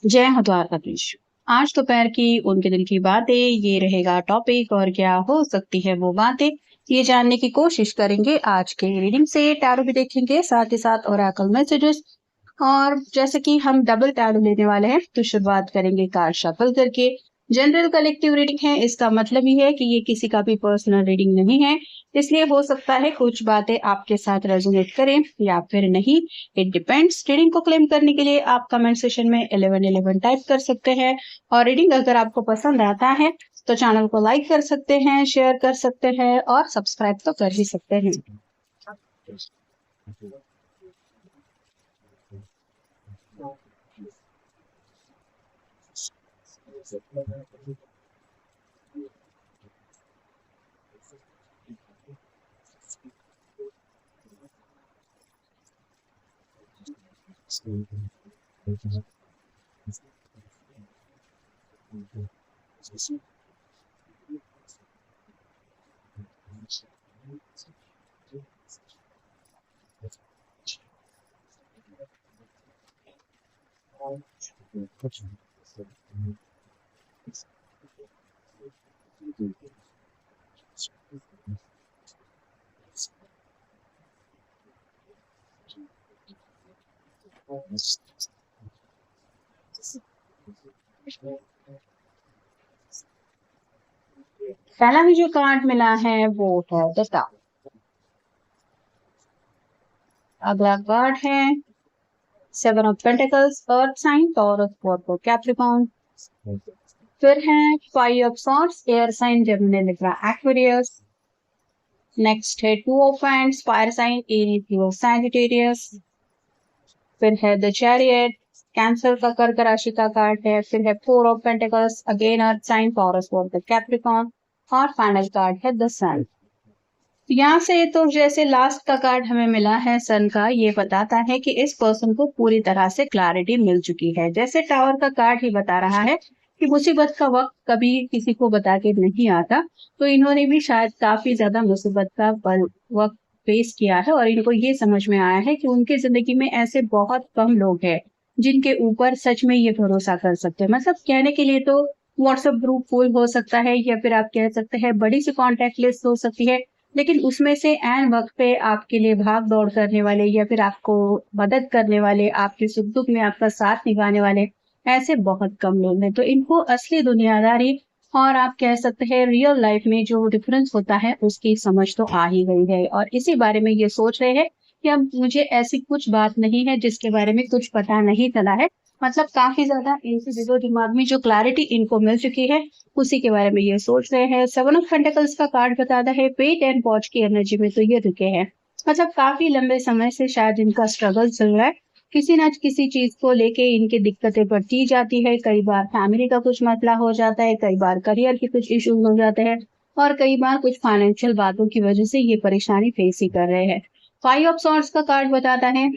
जय हो द्वारकाधीश। आज दोपहर की उनके दिल की बातें ये रहेगा टॉपिक और क्या हो सकती है वो बातें ये जानने की कोशिश करेंगे आज के रीडिंग से। टैरो भी देखेंगे साथ ही साथ ओरेकल मैसेजेस। और जैसे कि हम डबल टैरो लेने वाले हैं तो शुरुआत करेंगे कार्ड शफल करके। जनरल कलेक्टिव रीडिंग है, इसका मतलब ही है कि ये किसी का भी पर्सनल रीडिंग नहीं है, इसलिए हो सकता है कुछ बातें आपके साथ रेजोनेट करें या फिर नहीं। It depends. रीडिंग को क्लेम करने के लिए आप कमेंट सेशन में 1111 टाइप कर सकते हैं। और रीडिंग अगर आपको पसंद आता है तो चैनल को लाइक कर सकते हैं, शेयर कर सकते हैं और सब्सक्राइब तो कर ही सकते हैं। पहला भी जो कार्ड मिला है वो है द टावर। अगला कार्ड है seven of pentacles, earth sign, Taurus, Scorpio, Capricorn. फिर है five of swords, air sign, Gemini, Libra, Aquarius. Next है two of hands, fire sign, Aries, Leo, Sagittarius. फिर है द चैरियट, कैंसर का कर्क राशि का कार्ड है। फिर है four of pentacles, again earth sign, Taurus, Scorpio, Capricorn. और फाइनल कार्ड है द सन। यहाँ से तो जैसे लास्ट का कार्ड हमें मिला है सन का, ये बताता है कि इस पर्सन को पूरी तरह से क्लैरिटी मिल चुकी है। जैसे टावर का कार्ड ही बता रहा है कि मुसीबत का वक्त कभी किसी को बता के नहीं आता, तो इन्होंने भी शायद काफी ज्यादा मुसीबत का वक्त फेस किया है और इनको ये समझ में आया है कि उनकी जिंदगी में ऐसे बहुत कम लोग हैं जिनके ऊपर सच में ये भरोसा कर सकते हैं। मतलब कहने के लिए तो व्हाट्सएप ग्रुप फुल हो सकता है या फिर आप कह सकते हैं बड़ी सी कॉन्टेक्ट लिस्ट हो सकती है, लेकिन उसमें से ऐन वक्त पे आपके लिए भाग दौड़ करने वाले या फिर आपको मदद करने वाले, आपके सुख दुख में आपका साथ निभाने वाले ऐसे बहुत कम लोग हैं। तो इनको असली दुनियादारी और आप कह सकते हैं रियल लाइफ में जो डिफरेंस होता है उसकी समझ तो आ ही गई है और इसी बारे में ये सोच रहे हैं कि अब मुझे ऐसी कुछ बात नहीं है जिसके बारे में कुछ पता नहीं चला है। मतलब काफी ज्यादा इनके दिलो दिमाग में जो क्लैरिटी इनको मिल चुकी है उसी के बारे में ये सोच रहे हैं। सेवन ऑफ पेंटिकल्स का कार्ड बताता है वेट एंड वॉच की एनर्जी में तो ये रुके हैं। मतलब काफी लंबे समय से शायद इनका स्ट्रगल चल रहा है, किसी न किसी चीज को लेके इनकी दिक्कतें बढ़ती जाती है। कई बार फैमिली का कुछ मसला हो जाता है, कई बार करियर के कुछ इश्यूज हो जाते हैं और कई बार कुछ फाइनेंशियल बातों की वजह से ये परेशानी फेस ही कर रहे हैं। फाइव ऑफ सॉर्ड्स का कार्ड बताता है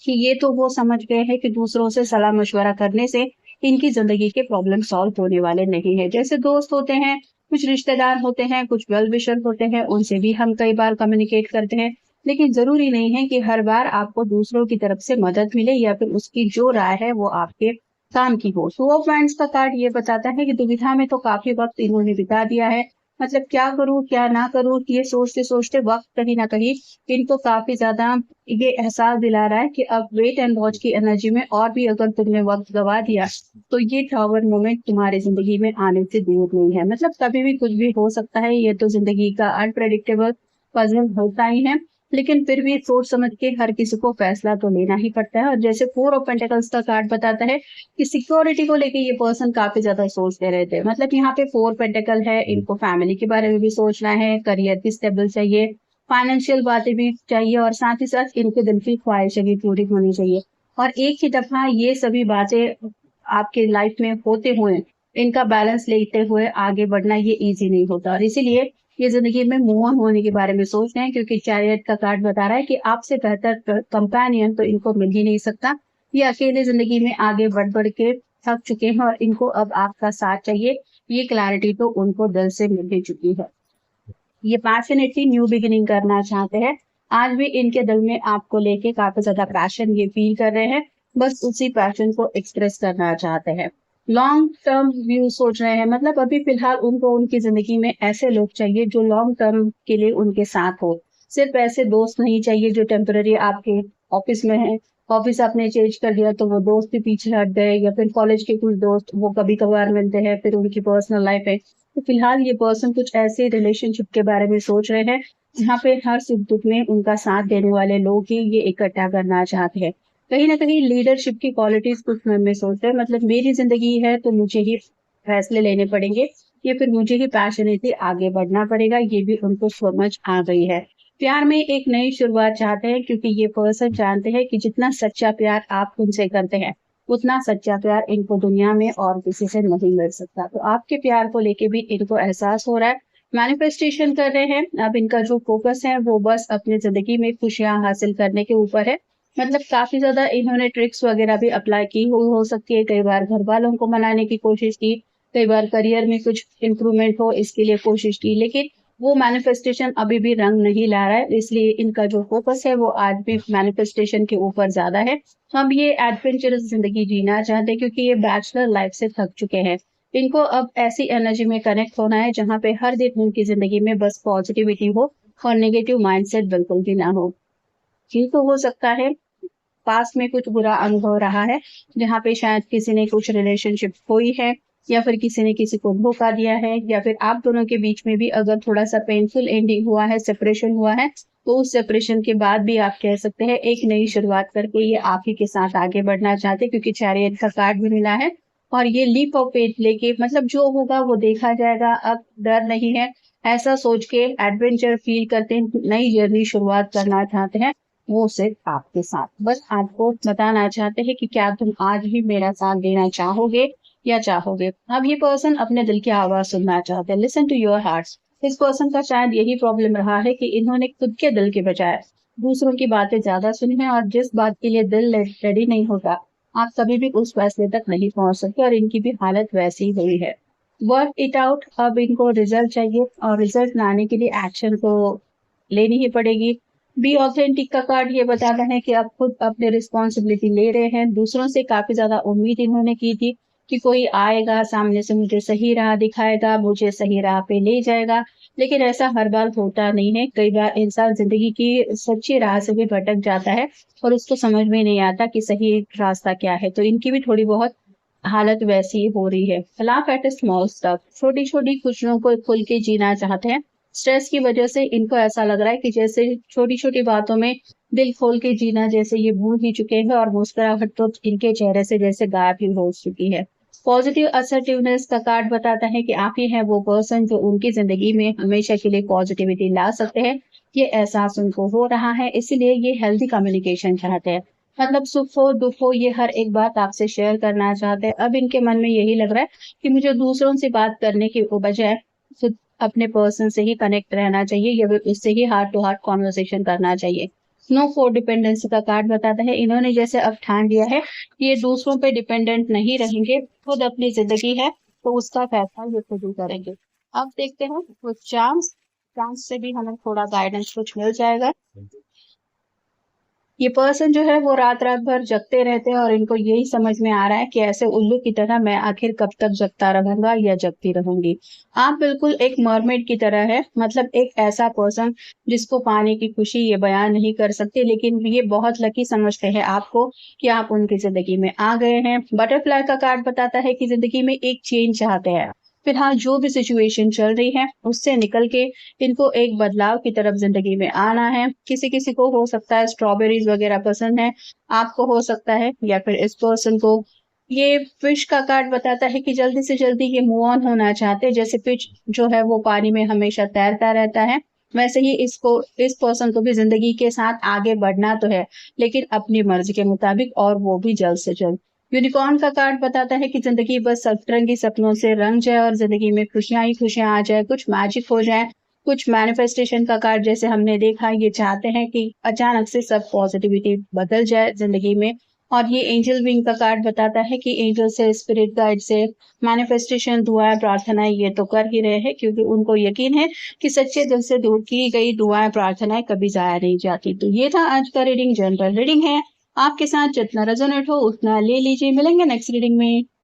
कि ये तो वो समझ गए हैं कि दूसरों से सलाह मशवरा करने से इनकी जिंदगी के प्रॉब्लम सॉल्व होने वाले नहीं है। जैसे दोस्त होते हैं, कुछ रिश्तेदार होते हैं, कुछ वेल विशर होते हैं, उनसे भी हम कई बार कम्युनिकेट करते हैं, लेकिन जरूरी नहीं है कि हर बार आपको दूसरों की तरफ से मदद मिले या फिर उसकी जो राय है वो आपके काम की हो। टू ऑफ वांड्स का कार्ड ये बताता है कि दुविधा में तो काफी वक्त इन्होंने बिता दिया है। मतलब क्या करूं क्या ना करूं ये सोचते सोचते वक्त कहीं ना कहीं इनको काफी ज्यादा ये एहसास दिला रहा है कि अब वेट एंड वॉच की एनर्जी में और भी अगर तुमने वक्त गवा दिया तो ये टावर मोमेंट तुम्हारी जिंदगी में आने से दूर नहीं है। मतलब कभी भी कुछ भी हो सकता है, ये तो जिंदगी का अनप्रेडिक्टेबल पजल होता ही है, लेकिन फिर भी सोच समझ के हर किसी को फैसला तो लेना ही पड़ता है। और जैसे फोर ऑफ पेंटिकल्स का कार्ड बताता है कि सिक्योरिटी को लेके ये पर्सन काफी ज्यादा सोचते रहते हैं। मतलब यहाँ पे फोर पेंटिकल है, इनको फैमिली के बारे में भी सोचना है, करियर भी स्टेबल चाहिए, फाइनेंशियल बातें भी चाहिए और साथ ही साथ इनके दिल की ख्वाहिशें भी पूरी होनी चाहिए। और एक ही दफा ये सभी बातें आपके लाइफ में होते हुए इनका बैलेंस लेते हुए आगे बढ़ना ये इजी नहीं होता और इसीलिए ये जिंदगी में मूव ऑन होने के बारे में सोच रहे हैं, क्योंकि चैरियट का कार्ड बता रहा है कि आपसे बेहतर कंपेनियन तो इनको मिल ही नहीं सकता। ये अकेले जिंदगी में आगे बढ़ बढ़ के थक चुके हैं और इनको अब आपका साथ चाहिए। ये क्लैरिटी तो उनको दिल से मिल ही चुकी है। ये पैशनेटली न्यू बिगिनिंग करना चाहते हैं। आज भी इनके दिल में आपको लेके काफी ज्यादा पैशन ये फील कर रहे हैं। बस उसी पैशन को एक्सप्रेस करना चाहते हैं। लॉन्ग टर्म व्यू सोच रहे हैं, मतलब अभी फिलहाल उनको उनकी जिंदगी में ऐसे लोग चाहिए जो लॉन्ग टर्म के लिए उनके साथ हो। सिर्फ ऐसे दोस्त नहीं चाहिए जो टेम्पररी आपके ऑफिस में है, ऑफिस आपने चेंज कर दिया तो वो दोस्त भी पीछे हट गए, या फिर कॉलेज के कुछ दोस्त वो कभी कभार मिलते हैं फिर उनकी पर्सनल लाइफ है। तो फिलहाल ये पर्सन कुछ ऐसे रिलेशनशिप के बारे में सोच रहे हैं जहाँ पे हर सुख दुख में उनका साथ देने वाले लोग ही ये इकट्ठा करना चाहते हैं। कहीं ना कहीं लीडरशिप की क्वालिटीज कुछ मन में सोचते हैं, मतलब मेरी जिंदगी है तो मुझे ही फैसले लेने पड़ेंगे, या फिर मुझे ही पैशनेटली आगे बढ़ना पड़ेगा, ये भी उनको समझ आ गई है। प्यार में एक नई शुरुआत चाहते हैं क्योंकि ये पर्सन जानते हैं कि जितना सच्चा प्यार आप उनसे करते हैं उतना सच्चा प्यार इनको दुनिया में और किसी से नहीं मिल सकता। तो आपके प्यार को लेके भी इनको एहसास हो रहा है, मैनिफेस्टेशन कर रहे हैं। अब इनका जो फोकस है वो बस अपनी जिंदगी में खुशियां हासिल करने के ऊपर है। मतलब काफी ज्यादा इन्होंने ट्रिक्स वगैरह भी अप्लाई की हो सकती है, कई बार घर वालों को मनाने की कोशिश की, कई बार करियर में कुछ इंप्रूवमेंट हो इसके लिए कोशिश की, लेकिन वो मैनिफेस्टेशन अभी भी रंग नहीं ला रहा है। इसलिए इनका जो फोकस है वो आज भी मैनिफेस्टेशन के ऊपर ज्यादा है। हम ये एडवेंचरस जिंदगी जीना चाहते हैं क्योंकि ये बैचलर लाइफ से थक चुके हैं। इनको अब ऐसी एनर्जी में कनेक्ट होना है जहाँ पे हर दिन उनकी जिंदगी में बस पॉजिटिविटी हो और नेगेटिव माइंडसेट बिल्कुल भी ना हो। ये तो हो सकता है पास में कुछ बुरा अनुभव रहा है जहाँ पे शायद किसी ने कुछ रिलेशनशिप खोई है, या फिर किसी ने किसी को धोखा दिया है, या फिर आप दोनों के बीच में भी अगर थोड़ा सा पेनफुल एंडिंग हुआ है, सेपरेशन हुआ है, तो उस सेपरेशन के बाद भी आप कह सकते हैं एक नई शुरुआत करके ये आप ही के साथ आगे बढ़ना चाहते हैं, क्योंकि चैरियट का कार्ड भी मिला है। और ये लीप ऑफ फेथ लेके, मतलब जो होगा वो देखा जाएगा, अब डर नहीं है, ऐसा सोच के एडवेंचर फील करते हैं, नई जर्नी शुरुआत करना चाहते हैं, वो सिर्फ आपके साथ। बस आपको बताना चाहते हैं कि क्या तुम आज भी मेरा साथ देना चाहोगे या चाहोगे। अब ये पर्सन अपने दिल की आवाज सुनना चाहते हैं, लिसन टू योर हार्ट। इस पर्सन का शायद यही प्रॉब्लम रहा है कि इन्होंने खुद के दिल के बजाय दूसरों की बातें ज्यादा सुनी है, और जिस बात के लिए दिल रेडी नहीं होता आप कभी भी उस फैसले तक नहीं पहुंच सकते, और इनकी भी हालत वैसी ही हुई है। वर्क इट आउट, अब इनको रिजल्ट चाहिए, और रिजल्ट लाने के लिए एक्शन तो लेनी ही पड़ेगी। बी ऑथेंटिक का कार्ड ये बताता है कि आप खुद अपनी रिस्पॉन्सिबिलिटी ले रहे हैं। दूसरों से काफी ज्यादा उम्मीद इन्होंने की थी कि कोई आएगा सामने से मुझे सही राह दिखाएगा, मुझे सही राह पे ले जाएगा, लेकिन ऐसा हर बार होता नहीं है। कई बार इंसान जिंदगी की सच्ची राह से भी भटक जाता है और उसको समझ में नहीं आता कि सही रास्ता क्या है। तो इनकी भी थोड़ी बहुत हालत वैसी ही हो रही है। लाफ एट स्मॉल स्टफ, छोटी छोटी खुशियों को खुल के जीना चाहते हैं। स्ट्रेस की वजह से इनको ऐसा लग रहा है कि जैसे छोटी छोटी बातों में दिल खोल के जीना जैसे ये भूल ही चुके हैं, और मुस्कुराहट तो इनके चेहरे से जैसे गायब ही हो चुकी है। पॉजिटिव असर्टिवनेस का कार्ड बताता है कि आप ही हैं वो पर्सन जो उनकी जिंदगी में हमेशा के लिए पॉजिटिविटी ला सकते हैं। ये एहसास उनको हो रहा है, इसीलिए ये हेल्दी कम्युनिकेशन चाहते हैं। मतलब सुख हो दुख हो ये हर एक बात आपसे शेयर करना चाहते हैं। अब इनके मन में यही लग रहा है कि मुझे दूसरों से बात करने की बजाय खुद अपने पर्सन से ही कनेक्ट रहना चाहिए, या फिर उससे ही हार्ट टू हार्ट कॉन्वर्सेशन करना चाहिए। नो फॉर डिपेंडेंसी का कार्ड बताता है इन्होंने जैसे अब ठान लिया है ये दूसरों पे डिपेंडेंट नहीं रहेंगे, खुद अपनी जिंदगी है तो उसका फैसला ये खुद ही करेंगे। अब देखते हैं कुछ चांस, चांस से भी हमें थोड़ा गाइडेंस कुछ मिल जाएगा। ये पर्सन जो है वो रात रात भर जगते रहते हैं, और इनको यही समझ में आ रहा है कि ऐसे उल्लू की तरह मैं आखिर कब तक जगता रहूंगा या जगती रहूंगी। आप बिल्कुल एक मरमेड की तरह है, मतलब एक ऐसा पर्सन जिसको पाने की खुशी ये बयान नहीं कर सकते, लेकिन ये बहुत लकी समझते हैं आपको कि आप उनकी जिंदगी में आ गए हैं। बटरफ्लाई का कार्ड बताता है कि जिंदगी में एक चेंज चाहते हैं। फिलहाल जो भी सिचुएशन चल रही है उससे निकल के इनको एक बदलाव की तरफ जिंदगी में आना है। किसी किसी को हो सकता है स्ट्रॉबेरीज वगैरह पसंद है, आपको हो सकता है, या फिर इस पर्सन को ये फिश का कार्ड बताता है कि जल्दी से जल्दी ये मूव ऑन होना चाहते हैं। जैसे फिश जो है वो पानी में हमेशा तैरता रहता है, वैसे ही इस पर्सन को भी जिंदगी के साथ आगे बढ़ना तो है, लेकिन अपनी मर्जी के मुताबिक, और वो भी जल्द से जल्द। यूनिकॉर्न का कार्ड बताता है कि जिंदगी बस सतरंगी सपनों से रंग जाए और जिंदगी में खुशियां ही खुशियां आ जाए, कुछ मैजिक हो जाए। कुछ मैनिफेस्टेशन का कार्ड जैसे हमने देखा, ये चाहते हैं कि अचानक से सब पॉजिटिविटी बदल जाए जिंदगी में। और ये एंजल विंग का कार्ड बताता है कि एंजल से, स्पिरिट गाइड से मैनिफेस्टेशन, दुआएं, प्रार्थनाएं ये तो कर ही रहे हैं, क्योंकि उनको यकीन है कि सच्चे दिल से दूर की गई दुआएं प्रार्थनाएं कभी जाया नहीं जाती। तो ये था आज का रीडिंग, जनरल रीडिंग है। आपके साथ जितना रेजोनेट हो उतना ले लीजिए। मिलेंगे नेक्स्ट रीडिंग में।